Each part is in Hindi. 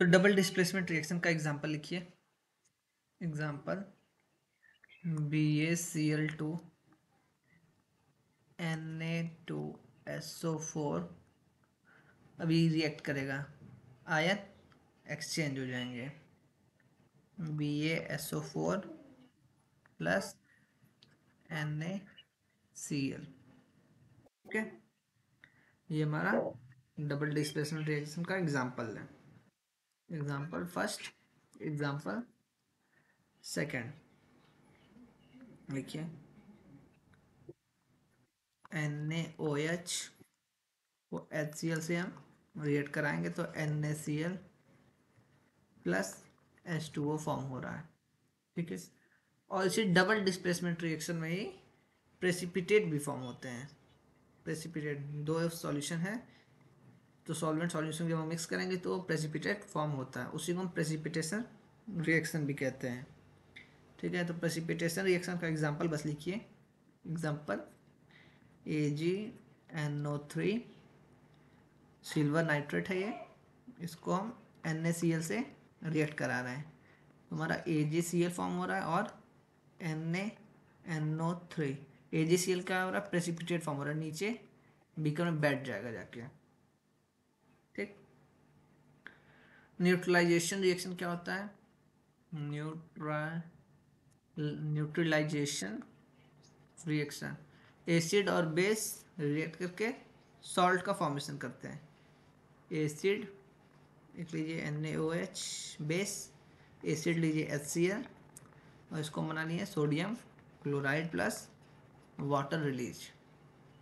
तो डबल डिस्प्लेसमेंट रिएक्शन का एग्जांपल लिखिए। एग्जांपल BaCl2 Na2SO4 अभी रिएक्ट करेगा, आयन एक्सचेंज हो जाएंगे। BaSO4 plus NaCl। ओके, ये हमारा डबल डिस्प्लेसमेंट रिएक्शन का एग्जांपल है। एग्जांपल फर्स्ट, एग्जांपल सेकंड लिखिए। NaOH को HCl से हम रिएक्ट कराएंगे तो NaCl प्लस H2O फॉर्म हो रहा है। ठीक है, और इसी डबल डिस्प्लेसमेंट रिएक्शन में ही प्रेसिपिटेट भी फॉर्म होते हैं। प्रेसिपिटेट, दो सॉल्यूशन है तो सॉल्वेंट सॉल्यूशन जब हम मिक्स करेंगे तो प्रेसिपिटेट फॉर्म होता है, उसी को हम प्रेसिपिटेशन रिएक्शन भी कहते हैं। ठीक है, तो प्रेसिपिटेशन रिएक्शन का एग्जांपल बस लिखिए। एग्जांपल AgNO3 सिल्वर नाइट्रेट है ये, इसको हम NaCl से रिएक्ट करा रहे हैं तो हमारा AgCl फॉर्म हो रहा है और NaNO3 AgCl का हो रहा है प्रेसिपिटेट फॉर्म हो रहा है, नीचे बीकर में बैठ जाएगा जाके। ठीक, न्यूट्रलाइजेशन रिएक्शन क्या होता है? न्यूट्रलाइजेशन रिएक्शन, एसिड और बेस रिएक्ट करके सॉल्ट का फॉर्मेशन करते हैं। एसिड लिख लीजिए NaOH, बेस एसिड लीजिए HCl, और इसको बना लिए sodium chloride plus water release.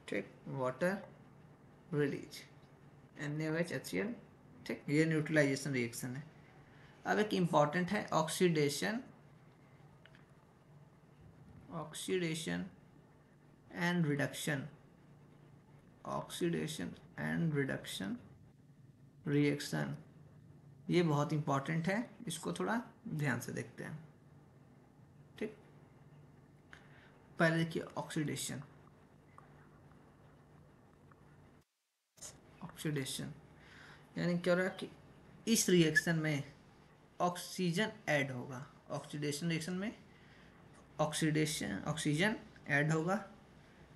ठीक, वाटर रिलीज NaOH HCl। ठीक, ये न्यूट्रलाइजेशन रिएक्शन है। अब एक इम्पॉर्टेंट है oxidation, oxidation and reduction, oxidation and reduction reaction, ये बहुत इंपॉर्टेंट है, इसको थोड़ा ध्यान से देखते हैं। ठीक, पहले देखिए ऑक्सीडेशन। ऑक्सीडेशन यानी क्या हो रहा है कि इस रिएक्शन में ऑक्सीजन ऐड होगा। ऑक्सीडेशन रिएक्शन में ऑक्सीडेशन ऑक्सीजन ऐड होगा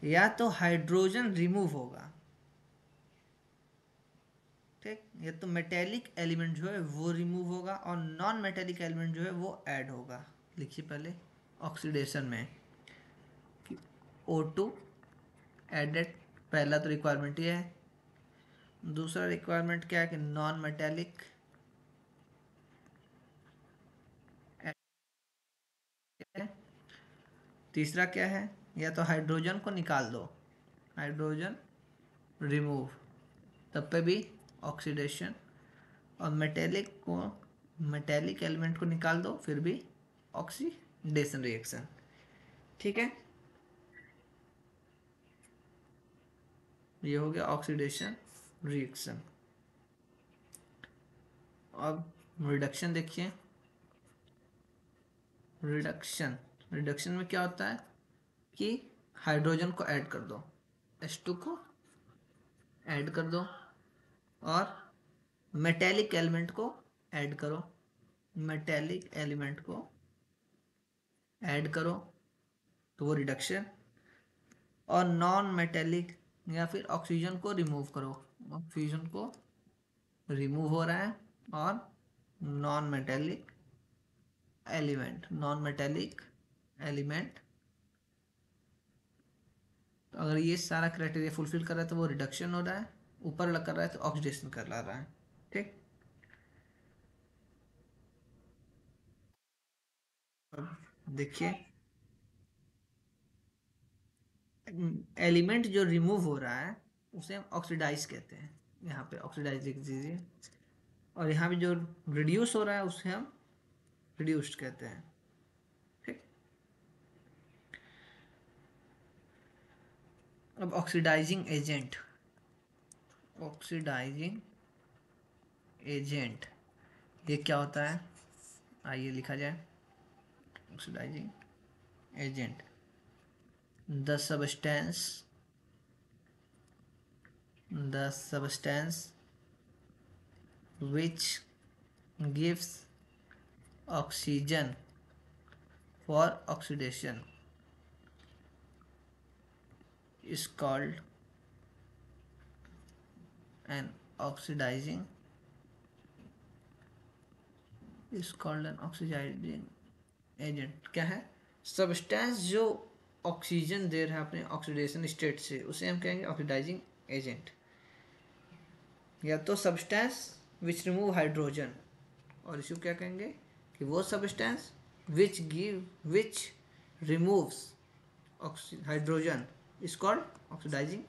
या तो हाइड्रोजन रिमूव होगा। ठीक, या तो मेटेलिक एलिमेंट जो है वो रिमूव होगा और नॉन मेटेलिक एलिमेंट जो है वो ऐड होगा। लिखिए पहले ऑक्सीडेशन में कि O2 एडेड, पहला तो रिक्वायरमेंट ये है। दूसरा रिक्वायरमेंट क्या है कि नॉन मेटेलिक, तीसरा क्या है, या तो हाइड्रोजन को निकाल दो, हाइड्रोजन रिमूव, तब पे भी ऑक्सीडेशन, और मेटेलिक एलिमेंट को निकाल दो फिर भी ऑक्सीडेशन रिएक्शन। ठीक है, ये हो गया ऑक्सीडेशन रिएक्शन। अब रिडक्शन देखिए। रिडक्शन, रिडक्शन में क्या होता है कि हाइड्रोजन को ऐड कर दो, H2 को ऐड कर दो और मेटेलिक एलिमेंट को ऐड करो, मेटेलिक एलिमेंट को ऐड करो तो वो रिडक्शन, और नॉन मेटेलिक या फिर ऑक्सीजन को रिमूव करो, ऑक्सीजन को रिमूव हो रहा है, और non metallic element, non metallic element, तो अगर ये सारा क्राइटेरिया फुलफिल कर रहा है तो वो रिडक्शन हो रहा है, ऊपर कर रहा है तो ऑक्सीडेशन कर रहा है। ठीक, देखिए एलिमेंट जो रिमूव हो रहा है उसे हम ऑक्सीडाइज कहते हैं, यहाँ पे ऑक्सीडाइज लिख दीजिए, और यहाँ पे जो रिड्यूस हो रहा है उसे हम रिड्यूस्ड कहते हैं। ठीक, अब ऑक्सीडाइजिंग एजेंट, ऑक्सीडाइजिंग एजेंट ये क्या होता है, आइए लिखा जाए। Oxidizing agent, the substance, the substance which gives oxygen for oxidation is called an oxidizing agent. क्या है? सब्सटेंस जो ऑक्सीजन दे रहा है अपने ऑक्सीडेशन स्टेट से, उसे हम कहेंगे ऑक्सीडाइजिंग एजेंट। या तो सब्सटेंस विच रिमूव हाइड्रोजन, और इसको क्या कहेंगे कि वो substance which removes hydrogen is called oxidizing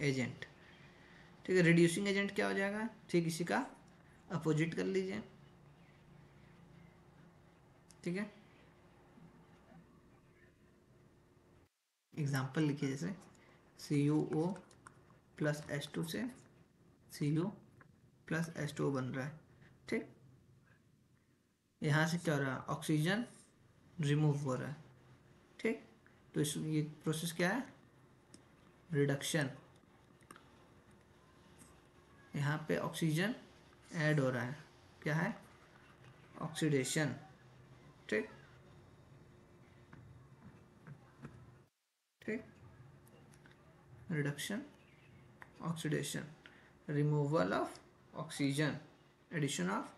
agent. ठीक है। रिड्यूसिंग एजेंट क्या हो जाएगा? ठीक इसी का अपोजिट कर लीजिए। ठीक है। एग्जाम्पल लिखिए, जैसे CuO प्लस H2 से Cu प्लस H2O बन रहा है। ठीक। यहाँ से क्या हो रहा है? ऑक्सीजन रिमूव हो रहा है। ठीक। तो इस ये प्रोसेस क्या है? रिडक्शन। यहाँ पे ऑक्सीजन ऐड हो रहा है। क्या है? ऑक्सीडेशन। ठीक। ठीक। Reduction, oxidation, removal of oxygen, addition of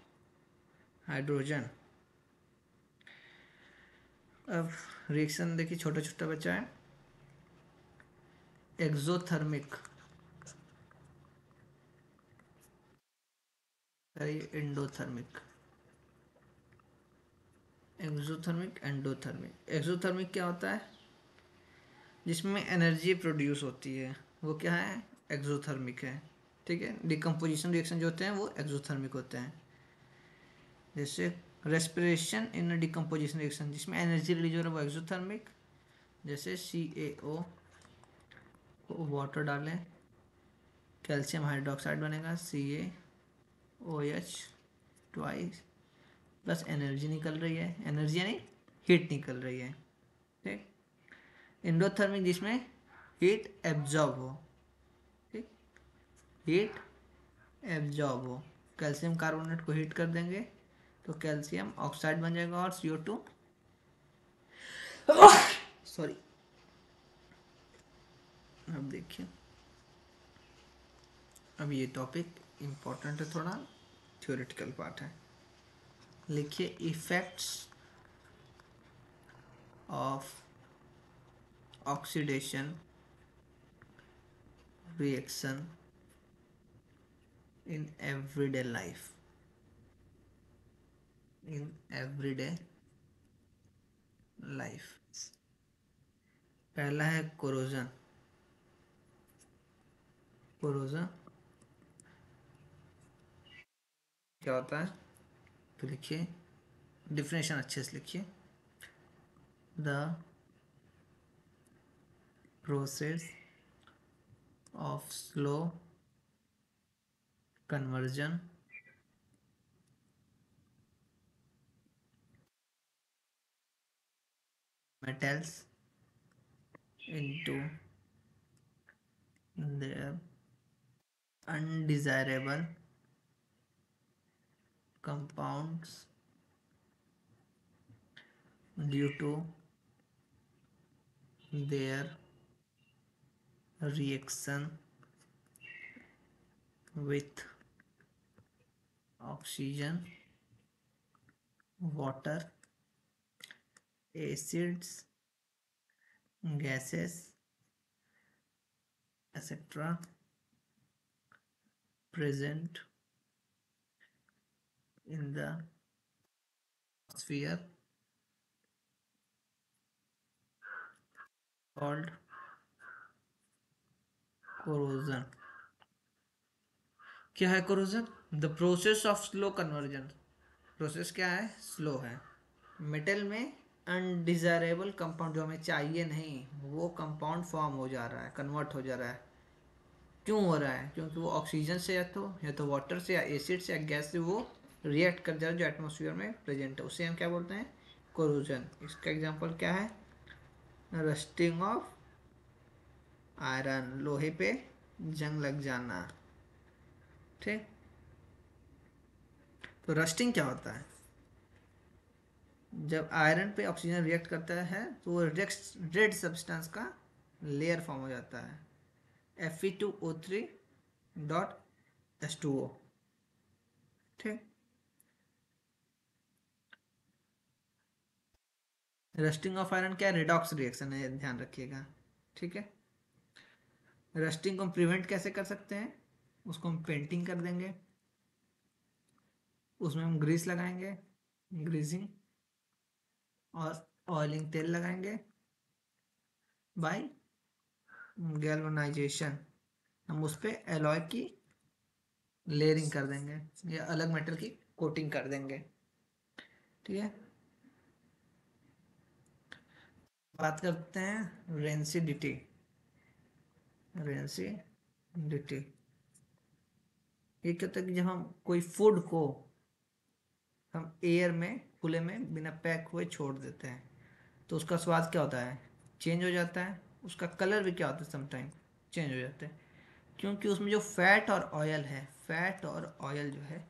hydrogen. अब रिएक्शन देखिए, छोटा छोटा बच्चा है। Exothermic, endothermic. Exothermic, endothermic. Exothermic क्या होता है? जिसमें एनर्जी प्रोड्यूस होती है, वो क्या है? एक्सोथर्मिक है। ठीक है। डिकम्पोजिशन रिएक्शन जो होते हैं वो एक्सोथर्मिक होते हैं। जैसे रेस्पिरेशन इन डिकम्पोजिशन रिएक्शन, जिसमें एनर्जी रिलीज हो रहा है, वो एक्सोथर्मिक। जैसे CaO को वाटर डालें, कैल्शियम हाइड्रोक्साइड बनेगा, CaOH ट्वाइस, प्लस एनर्जी निकल रही है, एनर्जी यानी हीट निकल रही है। ठीक। एंडोथर्मिक, जिसमें हीट एब्जॉर्ब हो। ठीक। हीट एब्जॉर्ब हो। कैल्शियम कार्बोनेट को हीट कर देंगे तो कैल्शियम ऑक्साइड बन जाएगा और CO2 सॉरी। अब देखिए, अब ये टॉपिक इम्पोर्टेंट है, थोड़ा थ्योरेटिकल पार्ट है। लिखिए effects of oxidation reaction in everyday life. In everyday life. पहला है कोरोजन। कोरोजन क्या होता है? तो लिखिए, डिफिनेशन अच्छे से लिखिए। The process of slow conversion metals into their undesirable compounds due to their reaction with oxygen, water, acids, gases, etc. present in the atmosphere called corrosion। क्या है corrosion? The process of slow conversion. Process क्या है? स्लो है। मेटल में अनडिजायरेबल कंपाउंड, जो हमें चाहिए नहीं, वो कंपाउंड फॉर्म हो जा रहा है, कन्वर्ट हो जा रहा है। क्यों हो रहा है? क्योंकि वो ऑक्सीजन से या तो वाटर से या एसिड से या गैस से वो रिएक्ट कर जा रहा है, जो एटमोसफियर में प्रेजेंट है, उसे हम क्या बोलते हैं? कोरोजन। इसका एग्जांपल क्या है? रस्टिंग ऑफ आयरन, लोहे पे जंग लग जाना। ठीक। तो रस्टिंग क्या होता है? जब आयरन पे ऑक्सीजन रिएक्ट करता है तो वो रेड सब्सटेंस का लेयर फॉर्म हो जाता है, Fe2O3 डॉट H2O। ठीक। रस्टिंग ऑफ आयरन क्या रिडॉक्स रिएक्शन है, ध्यान रखिएगा। ठीक है। रस्टिंग को हम प्रिवेंट कैसे कर सकते हैं? उसको हम पेंटिंग कर देंगे, उसमें हम ग्रीस लगाएंगे, ग्रीसिंग, और ऑयलिंग तेल लगाएंगे बाय गैल्वेनाइजेशन। हम उस पर एलॉय की लेयरिंग कर देंगे या अलग मेटल की कोटिंग कर देंगे। ठीक है। बात करते हैं रेंसिडिटी। रेंसिडिटी ये क्या होता है कि जब हम कोई फूड को हम एयर में खुले में बिना पैक हुए छोड़ देते हैं तो उसका स्वाद क्या होता है? चेंज हो जाता है। उसका कलर भी क्या होता है? समटाइम चेंज हो जाता है, क्योंकि उसमें जो फैट और ऑयल है, फैट और ऑयल जो है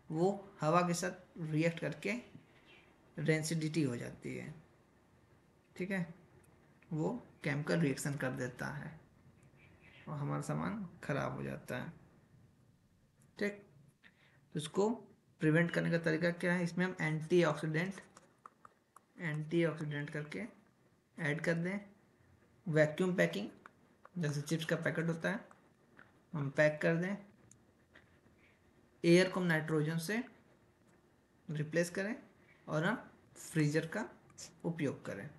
वो हवा के साथ रिएक्ट करके रेंसिडिटी हो जाती है। ठीक है। वो केमिकल रिएक्शन कर देता है और हमारा सामान खराब हो जाता है। ठीक। तो इसको प्रिवेंट करने का तरीका क्या है? इसमें हम एंटीऑक्सीडेंट करके ऐड कर दें। वैक्यूम पैकिंग, जैसे चिप्स का पैकेट होता है, हम पैक कर दें। एयर को हम नाइट्रोजन से रिप्लेस करें और हम फ्रीजर का उपयोग करें।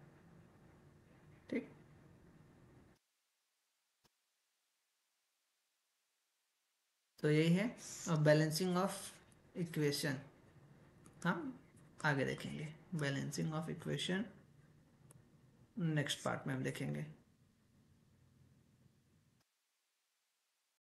ठीक। तो यही है। और बैलेंसिंग ऑफ इक्वेशन हम आगे देखेंगे। Balancing of equation next part में हम देखेंगे।